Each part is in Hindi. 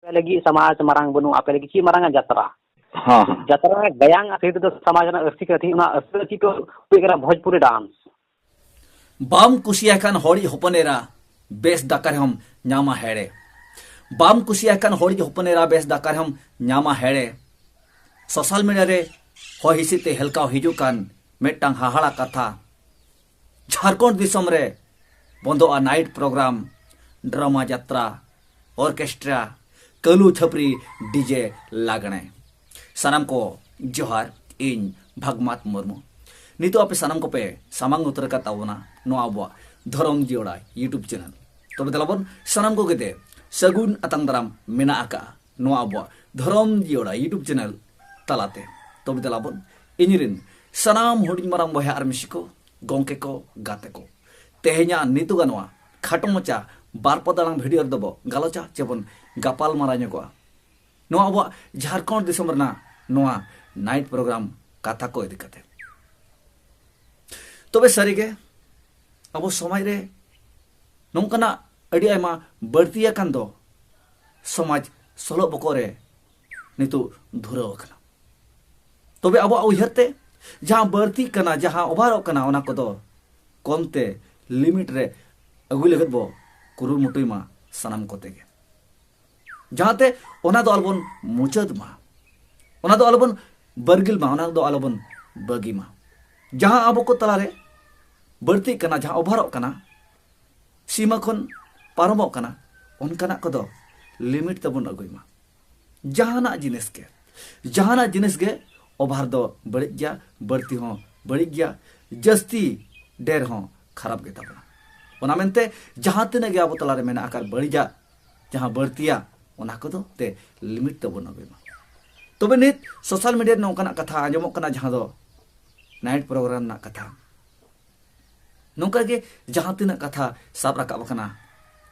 लगी समाज मारंग बनु आपे लगी ची मारंग जात्रा हाँ जात्रा गयांग अति तो समाज ना अस्ति कथि ना अस्ति तो पेगरा भोजपुरी डांस बाम कुसिया खान होड़ी होपनेरा बेस दाकर हम न्यामा हेड़े बाम कुसिया खान होड़ी होपनेरा बेस दाकर हम न्यामा हेड़े सोशल मीडिया रे हो हिसिते हेलकाव हिजु कान मेटांग हाहाड़ा कथा झारखंड दिसम रे बंदोआ नाइट प्रोग्राम ड्रामा यात्रा ऑर्केस्ट्रा कलू छपरी डीजे लागणे सानाम को जोहार इन भागमात मुर्मू नितो आपे सानाम को पे सामांग उतर का तावना नो आबवा धरम जियोड़ा यूट्यूब चैनल तो बतालाबन सानाम को केते सगुन अतंग दराम मेना आका नो आबवा धरम जियोड़ा यूट्यूब चैनल तलाते तो बतालाबन इनिरिन सानाम हुडिंग माराम बहा आरमिसिको गोंके को गाते को तेहेnya नितो गानवा खाटो मचा बारपदालांग भिडियो दबो गालोचा चेबन गापाल माराño को नो आबवा झारखंड दिसम रना नोआ नाइट प्रोग्राम कथा को इदी कते तबे सरीगे अब समाज रे नोंकना अड़ी आयमा बर्तिया कान दो समाज सोलो बकोरे नितु धुराव कना तबे अब उयहरते जहां बर्ती कना जहां ओभारो कना ओना को दो कमते लिमिट रे अगुई लगत बो कुरुमुटुई मा सनम कोते गे जहांते ओना दो अलबन मुचद मा ओना दो अलबन बरगिल मा ओना दो अलबन बगी मा जहां अब को तलारे बर्ती कना जहां ओभारो कना सीमा खन पारमो कना उनकना को दो लिमिट तबन अगुई मा जहाना जिनिस के ओभार दो बड़िक गया बर्ती हो बड़िक गया जस्ती डेर हो खराब गे तबना ओना मेनते जहां तिना गे अब तलारे मेना आकार बड़िजा जहां बर्तिया ओना को दो ते लिमिट तबन अगुई मा तबे नित सोशल मीडिया नोंकना कथा आंजमो कना जहां दो नाइट प्रोग्राम ना कथा नोंका गे जहां तिना कथा साब राकाब कना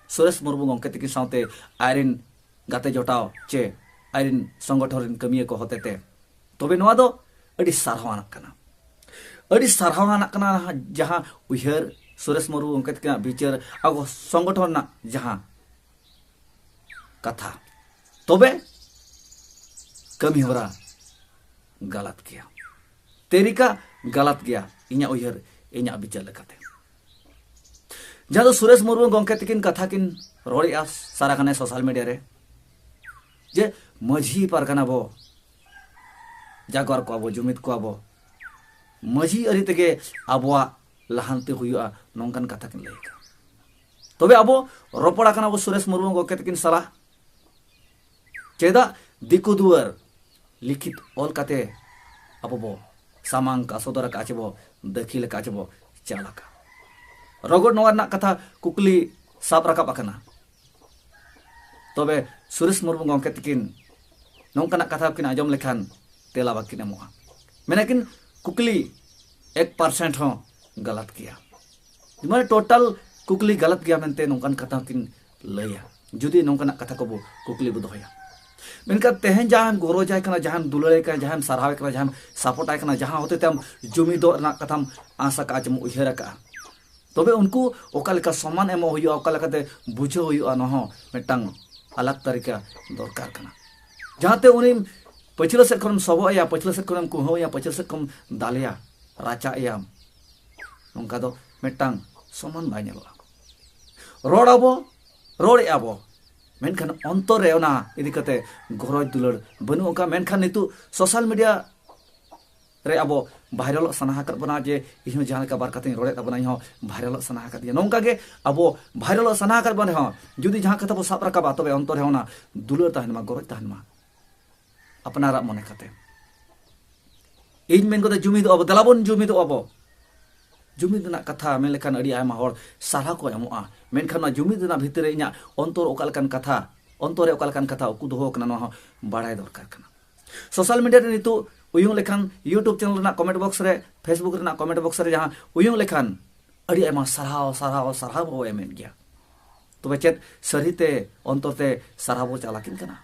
सुरेश मुर्मू गंके तकी साउते आयरिन गाते जोटाव चे आयरिन संगठन कमिया को होतेते तबे नोआ दो अडी सारहावाना कना जहां उयहर सुरेश मुर्मू गंके तकी बिचार आगो संगठन ना जहां कथा तबे कमी होरा गलत किया तेरिका गलत गया इन्या उयहर इन्या बिचार लेकाते जहां सुरेश मुर्मू गंके तकिन कथा किन रोड़िया सारा खाने सोशल मीडिया रे जे मझी पारगाना बो जागवार को आबो जुमित को आबो मझी अरि तेगे आबोआ लहानते हुआ नोंकन कथा किन लेका तबे आबो रोपड़ा कना बो सुरेश मुर्मू गंके तकिन सला चेदा दिकु दुआर लिखित ऑल काते आबो बो सामांग का सोदरा का आचबो दखिल का आचबो चालका रगड़ नोआ ना कथा कुकली साब राकाब आकना तबे सुरेश मुर्मू गंके तकिन नोंकना कथा किन आजम लेखान तेला बाकिन एमोआ मेनाकिन कुकली 1% हो गलत किया माने टोटल कुकली गलत गया मेनते नोंकन कथा किन लया जुदी नोंकना कथा को कुकली बो दोया मेनका तेहन जहां गोरो जाय कना जहां दुलरे का जहां सरहावे कना जहां सपोर्ट आय कना जहां होते तम जुमी दो ना कथाम आशा का जम उयहरा का तबे उनको ओकालेका सम्मान एमो हुयो ओकालेकाते बुझो हुयो नहो मेटांग अलग तरीका दरकार कना जहांते उनी पछिला से खन सबो या पछिला से खन कुहो या पछिला से कम दालिया राचा या नोंका दो मेटांग सम्मान बाय नेलो रोड़ आबो मेनखान अंतर रे ओना इदि कते गरज दुलर बनु ओका मेनखान नितु सोशल मीडिया रे आबो भाइरल सनाहा कर बना जे इहो जहां का बार कते रोड़े तबना इहो भाइरल सनाहा कर दिया नोंका गे आबो भाइरल सनाहा कर बने हो जुदी जहां कथा बो साब राकाबा तबे अंतर हेना दुलर ताहनमा गरज ताहनमा अपनारा मने कते इन मेन को जुमिद अब दलाबन जुमिद अब जुमिद ना कथा मेन लेखान अड़ी आयमा हर सारा को एमोआ मेनखान ना जुमिद ना भितरे इना अंतर ओकालकान कथा अंतरे ओकालकान कथा उकु दोहो कना न बाड़ाय दरकार कना सोशल मीडिया रे नितु उयुं लेखान यूट्यूब चैनल ना कमेंट बॉक्स रे फेसबुक रे ना कमेंट बॉक्स रे जहां उयुं लेखान अड़ी आयमा साराव हो एमेन गया तबे चेत सरीते अंतरते साराव चालाकिन कना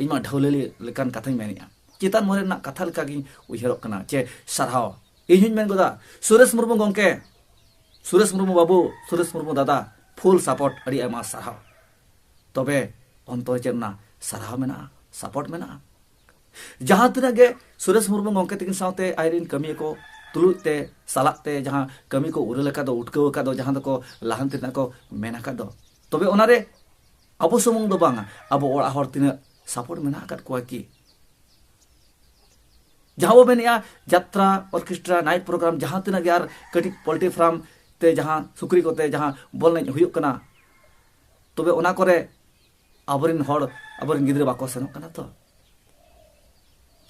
इमा ढौलेली लेखान कथाई मेनिया चितान मोरे ना कथा लेका गी उयहर कना चे साराव इहिन मेन गोदा सुरेश मुर्मू गंके सुरेश मुर्मू बाबू सुरेश मुर्मू दादा फुल सपोर्ट अड़ी आयमा साराव तबे अंतर चेना साराह मेना सपोर्ट मेना जहां तना गे सुरेश मुर्मू गंके तकिन सावते आयरिन कमी को तुलुते सालाते जहां कमी को उरल का दो उठकव का दो जहां दो को लाहन तना को मेना का दो तबे ओनारे अब सुमुंग दो बांगा अब ओड़ा हर तिना सपोर्ट मेना का को की जहां वो मेनिया यात्रा ऑर्केस्ट्रा नाइट प्रोग्राम जहां तना गे यार कटी पोल्ट्री फार्म ते जहां सुक्री कोते जहां बॉल नहीं हुयुक कना तबे ओना करे आबरिन हर आबरिन गिद्रा बाको सेनो कना तो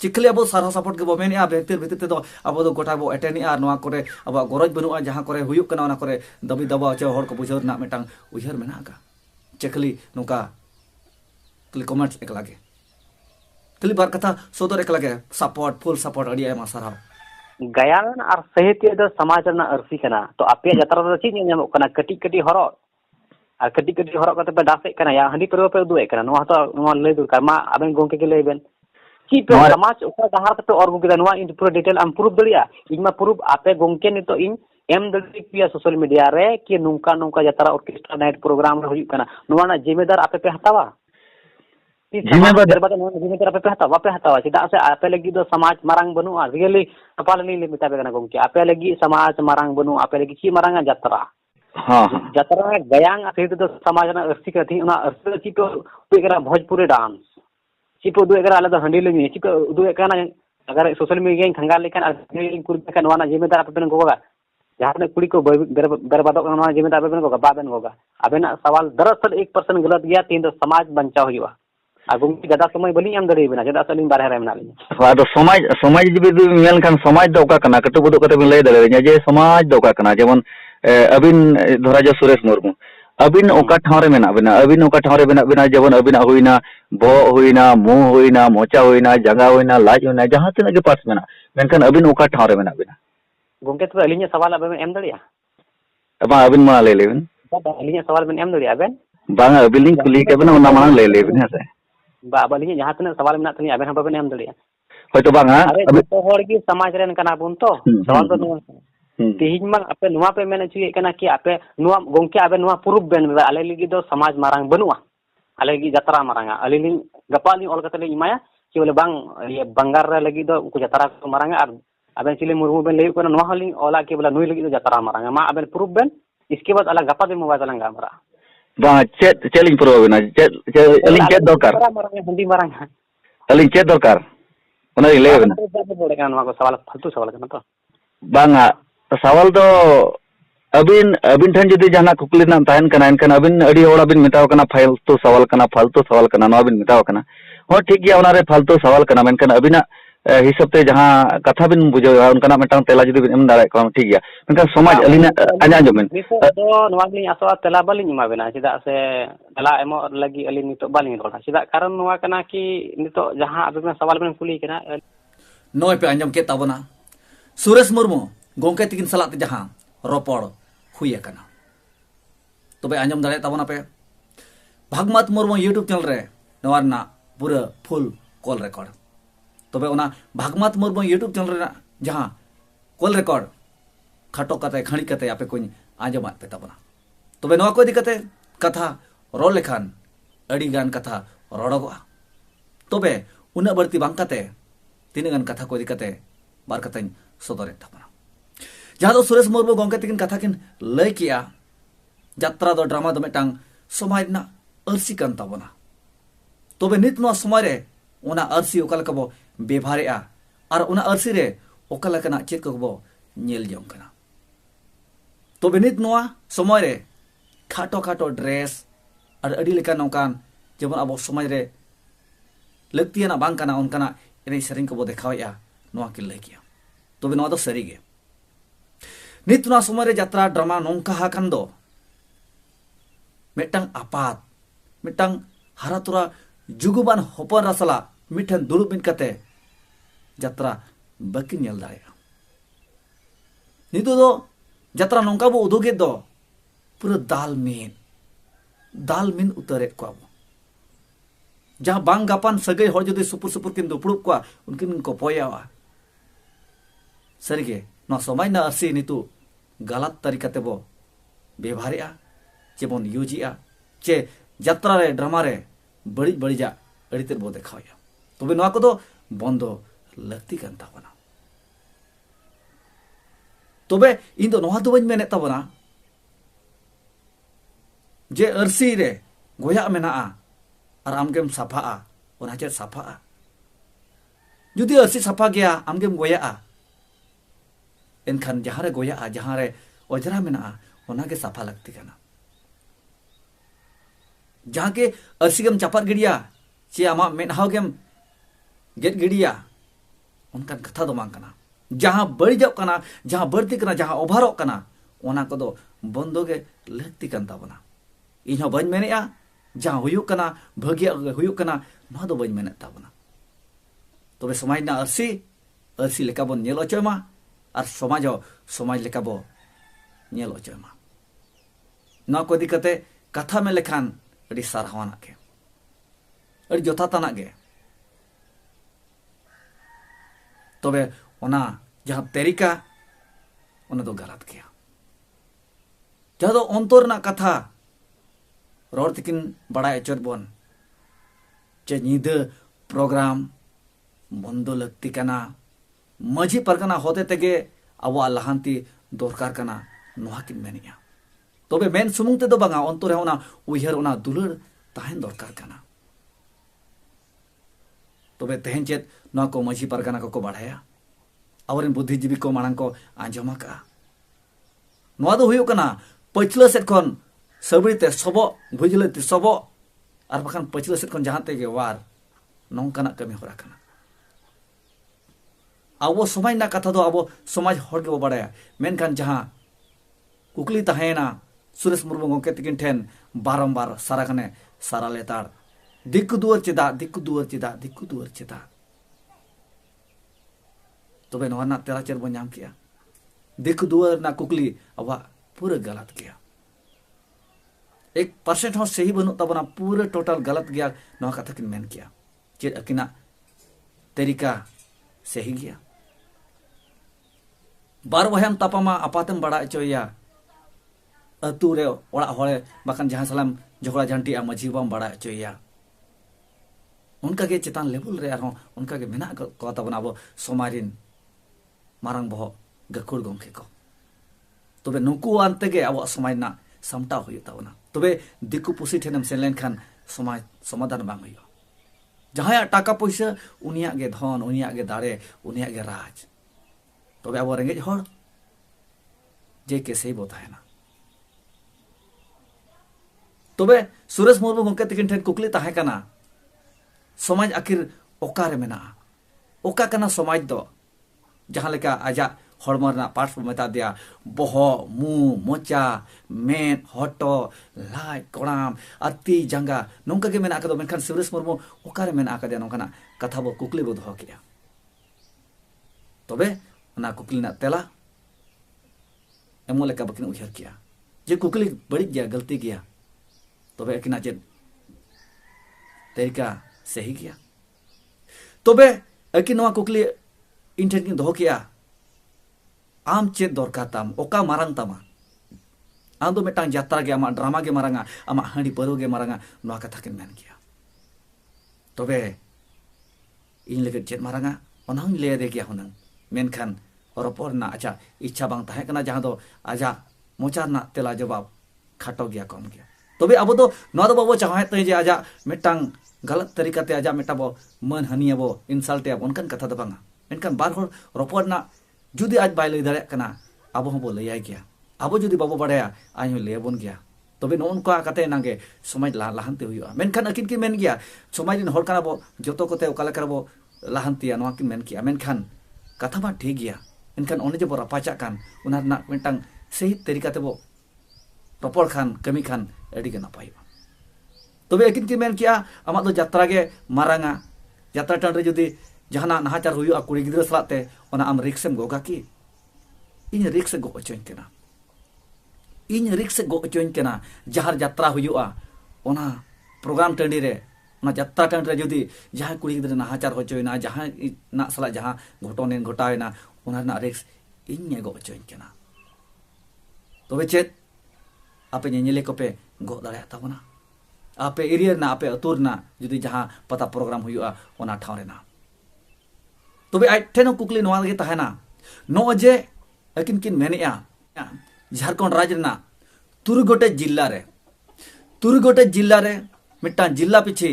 चिखले अब सारा सपोर्ट के बो मेनिया भीतर भीतर ते दो अब दो गोटा बो एटेनी आर नोआ करे अब गरज बनुआ जहां करे हुयुक कना ओना करे दबी दबा चे हर को बुझर ना मेटांग उयहर मेना का चिखली नुका क्लिक कमेंट्स एक लागे क्लिक बार कथा सोदर एक लागे सपोर्ट फुल सपोर्ट अड़ी आयमा सारा गायन और साहित्य दो समाज रना अरसी कना तो आपे जतरा दो चीज ᱧᱟᱢᱚᱜ कना कटी कटी हरो और कटी कटी हरो कते पे डासे कना या हंडी परवा पे दुए कना नोआ तो नोआ लय दुरकार मा आबेन गोंके के लयबेन ची पे समाज ओका दहार कते और गोंके नोआ इन पूरा डिटेल आम प्रूफ दलिया इमा प्रूफ आपे गोंके नितो इन एम दली पिया सोशल मीडिया रे कि नुंका नुंका जतरा ऑर्केस्ट्रा नाइट प्रोग्राम रे हुई कना नोआ ना जिम्मेदार आपे पे हतावा जिम्मेदार आपे पे हतावा चेदा से आपे लगी दो समाज मारांग बनुआ रियली कपालनी ले मिताबे कना गोंके आपे लगी समाज मारांग बनु आपे लगी ची मारांगा जतरा जतरा गयांग आते तो समाज ना अर्सी कथि उना अर्सी ची तो एकरा भोजपुरी डांस ची तो एकरा आले तो हंडी ले ची तो एकरा अगर सोशल मीडिया खंगा लेकन कुड़ी का नवाना जिम्मेदार आपे पेन गोगा जहां कुड़ी को बर्बादो नवा जिम्मेदार आपे पेन गोगा बाबेन गोगा अबेना सवाल दरअसल 1% गलत गया तीन तो समाज बचाव हुआ आगुम की ज्यादा समय बली एम दरे बिना ज्यादा सलिंग बारह रे मेना आदो समाज समाज जिबि मेल खान समाज दो का कना कटु बुदु कते बिन लय दले जे समाज दो का कना जेमन अबिन धरा जो सुरेश मुर्मू अबिन ओका ठाव रे मेना बिना अबिन ओका ठाव रे मेना बिना जेमन अबिना हुइना बो हुइना मुंह हुइना मोचा हुइना जंगा हुइना लाज हुइना जहां तिना के पास मेना मेनखान अबिन ओका ठाव रे मेना बिना गोंके तो अलिnya सवाल अबे एम दरिया अब अबिन मा ले लेबिन अलिnya सवाल बिन एम दरिया बेन बांगा अबिन लिंक कुली के बिना ओना मांग ले लेबिन है बा अलिnya जहां तना सवाल मेना तनी अबे हम एम दरिया होय तो बांगा अबे तो हर की समाज रेन कना बुन तो सवाल तो तिहिन मा आपे नुवा पे मेने चुए कना कि आपे नुवा गोंके अबे नुवा प्रूफ बेन आले लगी दो समाज मारांग बनुआ आले लगी जतरा मारांगा आले लिंग गपाली ऑल कते इमाया कि बोले बांग ये बंगार रे लगी दो उनको जतरा को मारांगा और अबे चिले मुर्मू बेन ले को नुवा हलिंग ओला के बोला नुई लगी दो जतरा मारांगा मा अबे प्रूफ बेन इसके बाद अला गपा दे मोबाइल चलांगा हमरा बा चेलिंग प्रूफ बेना चेलिंग चेत दरकार हंडी मारांगा अलिंग चेत दरकार ओना ले बेना बोले का नुवा को सवाल फालतू सवाल करना तो बांगा सवाल तो अबिन अबिन ठन जदि जहां कुकली नाम ताहन कना एनकन अबिन अडी होड़ अबिन मेटाव कना फालतू सवाल कना नो अबिन मेटाव कना हो ठीक गया ओना रे फालतू सवाल कना मेनकन अबिना हिसाब ते जहां कथा बिन बुझो उनकना मेटांग तेला जदि बिन एम दाड़े को ठीक गया मेनकन समाज अलिना आजा जमेन तो नोवा लिन आसवा तेला बालिन इमा बेना चिदा से तेला एमो लगी अली नितो बालिन रोड़ा चिदा कारण नोवा कना कि नितो जहां अबे सवाल बिन कुली कना नोय पे अंजम के ताबना सुरेश मुर्मू गोंके तकिन सलाते जहां रोपड़ हुई कना तबे अंजम दाड़े ताबना पे भागमत मुर्मू यूट्यूब चैनल रे नवारना पूरा फुल कॉल रिकॉर्ड तबे ओना भागमत मुर्मू यूट्यूब चैनल रे जहां कॉल रिकॉर्ड खाटो कते खणी कते आपे कोई आंजमात पे ताबना तबे नवा को दिकते कथा रो लेखान अड़ी गान कथा रोड़गोआ तबे उना बर्ती बांग कते तीन गान कथा को दिकते बार कते सदरे ताबना जहां दो सुरेश मुर्मू गोंके तकिन कथा किन लय किया यात्रा दो ड्रामा दो मेटांग समाज ना अरसी कान ताबना तबे नित नो समय रे ओना अरसी ओकल कबो बेभारेआ और ओना अरसी रे ओकल कना चेत कबो नेल जों कना तबे नित नोआ समय रे खाटो खाटो ड्रेस और अडी लेका नौकान जेमन अब समाज रे लक्तियाना बांग कना उनकना एने सरिंग कबो देखावया नोआ किन लय किया तबे नोआ दो सरी गे नितना समय रे यात्रा ड्रामा नौका हाकन दो मिटंग आपात मिटंग हारातुरा जुगुबान होपन रसला मिठन दुरुब बिन कते यात्रा बकिन नेल दाया नितो दो यात्रा नौका बो उदुगे दो पूरा दाल मिन उतरे को जहां बांग गापान सगै हर जदि सुपुर सुपुर किन दुपड़ुब को उनकिन को पोयावा सरिगे न समय ना अरसी नितु गलत तरीका ते बो बेभारिया जेबन यूजिया चे यात्रा रे ड्रामा रे बड़ी बड़ीजा अड़ीते बो देखाया तबे नोआ को बंदो लगती कान ताबना तबे इन दो नोआ दो बन मेने ताबना जे अरसी रे गोया मेना और आमगेम साफा ओना चे साफा जुदी अरसी साफा गया आमगेम गोया एनखान जहां रे गोया जहां रे अजरा मेना ओना के साफा लगती काना जहां के अरसी गेम चापात गिड़िया चे आमा मेनहाव गेम गेट गिड़िया उनकान कथा दो मांग कना जहां बड़ीजो कना जहां बढ़ती कना जहां ओभारो कना ओना को दो बंदो गे लगती कान ताबना इन हो बन मेनेया जहां हुयुक कना भागिया हुयुक कना नो दो बन मेने ताबना तबे समाज ना अरसी लेका बन नेल अचयमा और समाज लेका बो नेल अचयमा नो को दिकते कथा में लेखान अड़ी सारहावाना के अड़ी जोथाताना गे तबे ओना जहां तरीका ओना दो गलत गया जहां दो अंतर ना कथा रोड तकिन बड़ा एचर बन चे नींद प्रोग्राम बंदो लगती कना मजी परगना होते तेगे अब लहांती दरकार कना नोहा किन मेनिया तबे मेन सुमुंग ते दो बांगा अंतर है ओना उयहर ओना दुलर ताहेन दरकार कना तबे तेहन चेत नोआ को मजी परगना को बढ़ाया आवरिन बुद्धिजीवी को मांग को आंजमा का नोआ दो हुयो कना पछला सेट खन सबरीते सबो भुजलते सबो और बखान पछला सेट खन जहां तेगे वार नोंकाना कमी होरा कना अब समाज ना कथा दो अब समाज हर के बड़ाया मेनखान जहां कुकली तहेना सुरेश मुर्मू गंके तकिन ठेन बारंबार सारा कने सारा लेतार दिक्कु दुआर चेदा तबे नोआ ना तेरा चेर बन नाम किया दिक्कु दुआर ना कुकली अब पूरा गलत गया 1% हो सही बनु तबना पूरा टोटल गलत गया नोआ कथा किन मेन किया चेद अकिना तरीका सही गया बार वहम तापामा आपातम बड़ा चोया अतु रे ओड़ा होड़े बाकान जहां सलाम झगड़ा झंटी मजी बम बड़ा चोया उनका के चेतान लेवल रे आरो उनका के मेना को ताबना अब समारिन मारंग बह गकुड़ गंके को तबे नुकु आनते के अब समाज ना समटा हुई ताबना तबे दिकु पुसी ठेनम सेलेन खान समाज समाधान बांग हुई जहां टाका पैसा उनिया गे धन उनिया गे दाड़े उनिया गे राज तबे अब रेंगेज हर जे के सही बोता है ना तबे सुरेश मुर्मू गंके तकिन ठेन कुकली ताहे कना समाज आखिर ओकारे मेना ओका कना समाज दो जहां लेका आजा हड़मरना पार्ट्स मेता दिया बहो मु मोचा मेन हटो लाई कोड़ाम अति जंगा नोंका के मेना कदो मेनखान सुरेश मुर्मू ओकारे मेना कदिया नोंकाना कथा बो कुकली बो दोहो किया तबे ना कुकली ना तेला एमो लेका बकिन उयहर किया जे कुकली बड़ी गया गलती किया तबे अकिना जे तरीका सही किया तबे अकिन नोआ कुकली इन ठेन किन दोहो किया आम चेद दरकार ताम ओका मारंग तामा आम दो मेटांग यात्रा के आमा ड्रामा के मारंगा आमा हांडी परो के मारंगा नोआ कथा किन मेन किया तबे इन लेके चेद मारंगा ओनांग ले दे किया हुनंग मेनखान रोपर ना अच्छा इच्छा बांग ताहे कना जहां दो आजा मोचार ना तेला जवाब खाटो गया कम गया तबे अब दो नोआ दो बाबो चाहे ते जे आजा मेटांग गलत तरीका ते आजा मेटा बो मन हनिया बो इंसल्ट या उनकन कथा दो बांगा मेनखान बार होर रोपर ना जुदी आज बाय लई दाड़े कना अब हम बो लैया गया अब जुदी बाबो बड़ाया आज हो लेबन गया तबे नोनका कते नागे समाज लाहांते हुआ मेनखान अकिन की मेन गया समाज दिन होर कना बो जतो कोते ओकाला करबो लाहांतिया नोआ किन मेन किया मेनखान कथा मा ठीक गया इनखान ओने जब रापाचा कान उना ना मेंटांग सही तरीका ते बो रोपड़ खान कमी खान एडी के नापाय तबे अकिन की मेन किया आमा दो यात्रा के मारांगा यात्रा टान रे जुदी जहाना नाहाचार हुआ कुड़ी गिद्रा सलाते ओना आम रिक्सम गोगा की इन रिक्स गो अचोइन केना इन रिक्स गो अचोइन केना जहार यात्रा हुआ ओना प्रोग्राम टांडी रे ओना यात्रा टांडी रे जुदी जहां कुड़ी गिद्रा नाहाचार होचोइना जहां ना सला जहां घटने घटायना ओना ना रिक्स इन गो अचोइन केना तबे चेत आपे नेले को पे गो दाड़े ताबना आपे एरिया ना आपे अतुर ना जुदी जहां पता प्रोग्राम हुआ ओना ठाव रेना तबे आज ठेनो कुकली नोआ गे तहना नो जे अकिन किन मेनेया झारखंड राज्य ना तुरुगोटे जिल्ला रे मिट्टा जिल्ला पिछे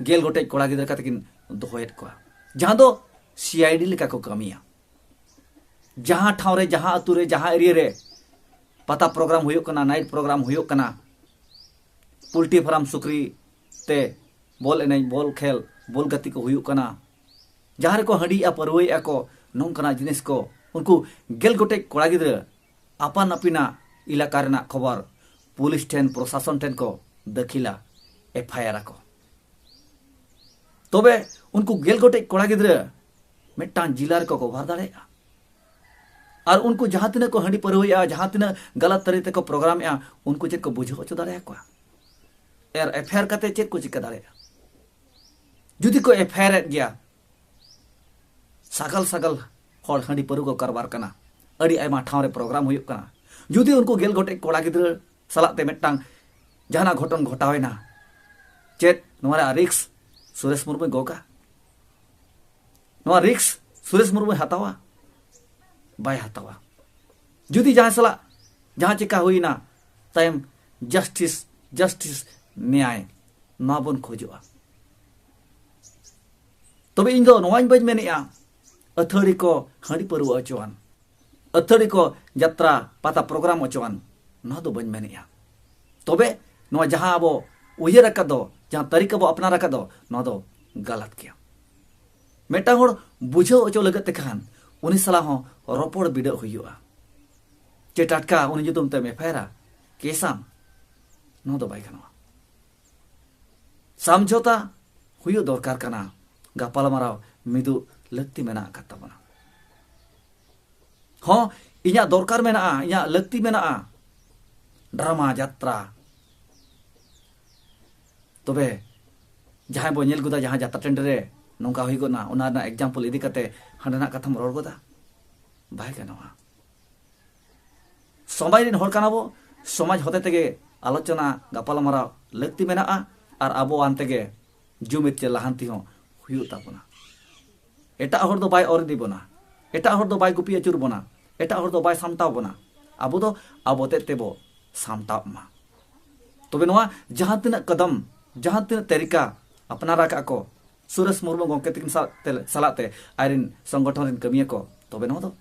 गेल गोटे कोड़ा गिदर का तकिन दोहेत को जहां दो सीआईडी लेका को कमिया जहां ठाव रे जहां अतु रे जहां एरिया रे पता प्रोग्राम हुयो कना नाइट प्रोग्राम हुयो कना पुल्टी फार्म सुक्री ते बॉल एने बॉल खेल बॉल गति को हुयो कना जहां रे को हंडिया परवैया को नोंकना जिनिस को उनको गेल गोटे कोड़ा गिदर आपन अपिना इलाका रेना खबर पुलिस ठेन प्रशासन ठेन को दखिला एफआईआर को तबे उनको गेल गोटे कोड़ा गिदर मिट्टान जिला रे को कवर दाड़ेया और उनको जहां तिना को हंडी परवैया जहां तिना गलत तरीके को प्रोग्राम या उनको चेक को बुझो होचो दाड़ेया को एर एफआईआर कते चेक को चिका दाड़ेया जुदी को एफआईआर गया सगल हर हंडी परु को कारबार कना अड़ी आयमा ठाव रे प्रोग्राम हुयो कना जुदी उनको गेल गोटे कोड़ा गिदर सलाते मिट्टांग जहाना घटन घटावेना चेत नोरा रिक्स सुरेश मुर्मू गोका नोरा रिक्स सुरेश मुर्मू हतावा बाय हतावा जुदी जहां सला जहां चिका हुईना तायम जस्टिस न्याय ना बन खोजोआ तबे इन दो नोवाइन बज मेनेया अथड़ी को हंडी परु अचोआन अथड़ी को यात्रा पता प्रोग्राम अचोआन ना दो बज मेनेया तबे नो जहां अब उयर दो जहां तरीका बो अपनार दो ना दो गलत किया मेटा होड़ बुझो अचो लगते खान उनी सला हो रोपड़ बिड हुआ चे टटका उनी जुतुम ते एफआईआर केसाम नो दो बाय गानोआ समझौता हुयो दरकार कना गापाल माराव मिदु लक्ति मेना कताबना हो इया दरकार मेना इया लक्ति मेना ड्रामा यात्रा तबे जहां बो नेल गुदा जहां यात्रा टेंड रे नोंका हुई गोना उना ना एग्जांपल इदी कते हांडना कथम रोड गोदा बाय गानोआ समाज रिन हर काना बो समाज होते तेगे आलोचना गापाल माराव लक्ति मेना और आबो आनतेगे जुमित चे लाहांती हो हुयु ताबोना एटा हर दो बाय और दिबोना एटा हर दो बाय गुपी अचुर बोना एटा हर दो बाय सामताव बोना आबो दो आबो तेबो सामताव मा तबे नोआ जहां तिना कदम जहां तिना तरीका अपना राका को सुरेश मुर्मू गोंके तिन सलाते आयरिन संगठन रिन कमिया को तबे नो दो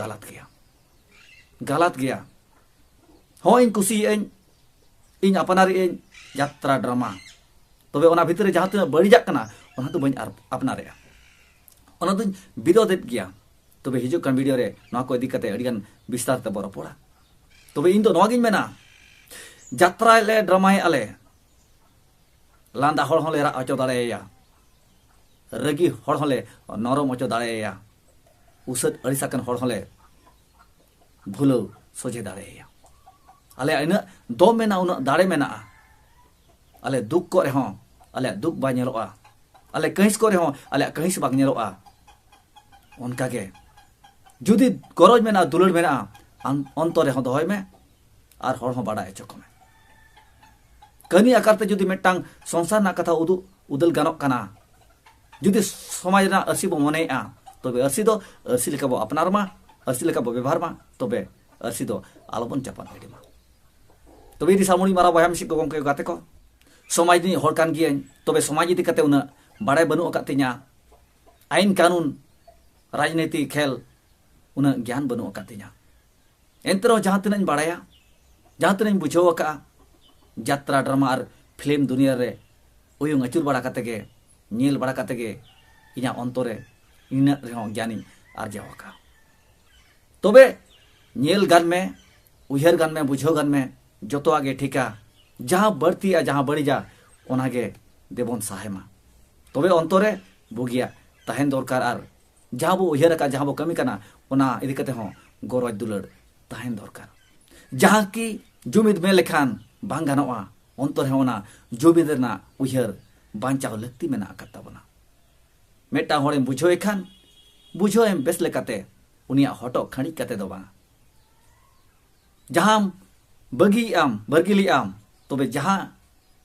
गलत गया हो इन कुसी इन अपनारी इन यात्रा ड्रामा तबे ओना भितरे जहां तिना बड़िजाक कना ओना तो बइन अपनारे ओना तो विरोधित गया तबे हिजु कान वीडियो रे नोआ को इदी कते अडिगान विस्तार ते बरो पड़ा तबे इन दो नोआ गिन मेना यात्रा ले ड्रामा आले लांदा हर होले रा अचो दाड़ेया रगी हर होले नरम अचो दाड़ेया उसद अड़िसाकन हर होले भूलो सोजे दाड़ेया आले इना दो मेना उना दाड़े मेना आले दुख को रेहो आले दुख बा नेलोआ आले कहिस को रेहो आले कहिस बाग नेलोआ उनका के जुदी गरज मेना दुलड़ मेना अंतर रेहो दोहय में और हर हो बाड़ा चको में कनी आकारते जुदी मिट्टांग संसार ना कथा उदल गानोक कना जुदी समाज ना अर्सी बो मनेआ तबे अर्सी दो अर्सी लेका बो अपनार मा अर्सी लेका बो व्यवहार मा तबे अर्सी दो आलोबन चापान हेडी मा तबे इदी सामुनी मारा बयाम सिक गोंके गाते को समाज नि हर कान गियान तबे समाज इदी कते उना बाड़ाय बनु अकातिnya आईन कानून राजनीति खेल उना ज्ञान बनु अकातिnya एंतरो जहां तिनाñ बाड़ाया जहां तिनाñ बुझाव का यात्रा ड्रामा और फिल्म दुनिया रे उयुंग अचुर बड़ा कते गे नेल बड़ा कते गे इना अंतरे इन रेहो ज्ञानी आर्जाव का तबे नेल गान में उयहर गान में बुझाव गान में जतो आगे ठीका जहां बढ़ती जहां बढ़ी जा ओनागे देबन साहेमा तबे अंतरे बुगिया तहन दरकार और जहां बो उयहर का जहां बो कमी कना ओना इदी कते हो गरज दुलड़ तहन दरकार जहां की जुमिद में लेखान बांग गानोआ अंतर होना जुमिद ना उयहर बांचाव लगती मेना कताबना मेटा होड़े बुझो एखान बुझो एम बेस लेकाते उनिया हटो खणी कते दो बा जहां बगी आम बरगिली आम तबे जहां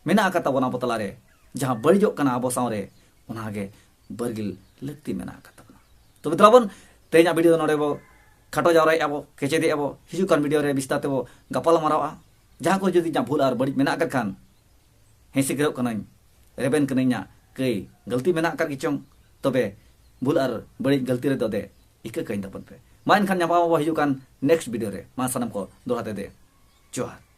मेना कता बना बतलारे जहां बड़िजो कना अब सावरे उनागे बरगिल लगती मेना कता बना तो मित्राबन तेना वीडियो नोडे बो खाटो जावराय अब केचे दे अब हिजु कान वीडियो रे बिस्ताते बो गपाल मारावा जहां को जदी जा भूल आर बड़ी मेना कर खान हेसी गरो कनाई रेबेन कनैया कई गलती मेना कर किचों तबे भूल आर बड़ी गलती रे दे इके कइन दपन पे मा इनखान ᱧᱟᱯᱟᱢ ᱟᱵᱚ ᱦᱤᱡᱩᱜ ᱠᱟᱱ नेक्स्ट वीडियो रे मा सानम को दोहराते दे जोहार।